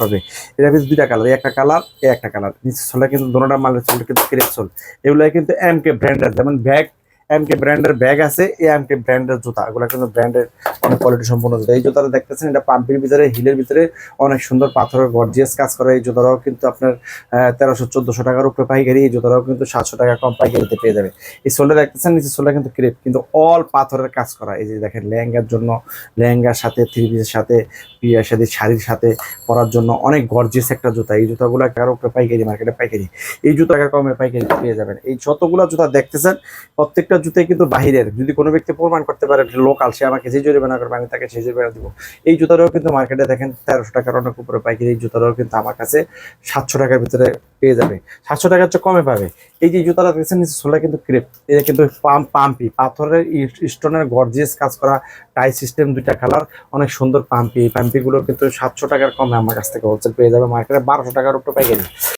পাবে। এটা কিন্তু দুইটা কালার, একটা কালার একটা কালার। নিচে সোলটা কিন্তু দোনোটা মালের সোল কিন্তু ক্রেপ সোল। এগুলো কিন্তু এমকে ব্র্যান্ডের, যেমন ব্যাগ এমকে ব্র্যান্ডের ব্যাগ আছে, এই এমকে ব্র্যান্ডের জুতা, এগুলো কিন্তু ব্র্যান্ডের অনেক কোয়ালিটি সম্পন্ন জুতা। এই জুতাটা দেখতেছেন, এটা পাম্পের ভিতরে, হিলের ভিতরে অনেক সুন্দর পাথরের গর্জিয়াস কাজ করা। এই জুতাটাও কিন্তু আপনার 1300-1400 টাকার উপরে পাইকারি। এই জুতাটাও কিন্তু 700 টাকা কম পাইকারিতে পেয়ে যাবে। এই সোলটা দেখতেছেন, নিচে সোলটা কিন্তু ক্রেপ, কিন্তু অল পাথরের কাজ করা। এই যে দেখেন, লেহেঙ্গার জন্য, লেহেঙ্গার সাথে, থ্রি পিসের সাথে, বিয়ের সাথে, শাড়ির সাথে পরার জন্য অনেক গর্জিয়াস একটা জুতা। এই জুতাগুলো কারো উপরে পাইকারি, মার্কেটে পাইকারি। এই জুতা টাকা কমে পাইকারি পেয়ে যাবেন। এই যতগুলো জুতা দেখতেছেন, প্রত্যেকটা জুতাই কিন্তু বাহিরের। যদি কোনো ব্যক্তি প্রমাণ করতে পারে লোকাল, সে আমাকে যে জরিমানা করবে আমি তাকে সেই জরিমানা দিব। এই জুতাটাও কিন্তু মার্কেটে দেখেন 1300 টাকার অনেক উপরে পাইকারি। এই জুতাটাও কিন্তু আমার কাছে 700 টাকার ভিতরে পেয়ে যাবে, 700 টাকার চেয়ে কমে পাবে। এই যে জুতাটা দেখছেন, নিচে সোলা কিন্তু ক্রেপ, এটা কিন্তু পাম্পি পাথরের স্টোনের গর্জিয়াস কাজ করা, টাই সিস্টেম, দুইটা কালার, অনেক সুন্দর পাম্পি। এই পাম্পিগুলো কিন্তু 700 টাকার কমে আমার কাছ থেকে হোলসেল পেয়ে যাবে, মার্কেটে 1200 টাকার উপরে পাইকারি।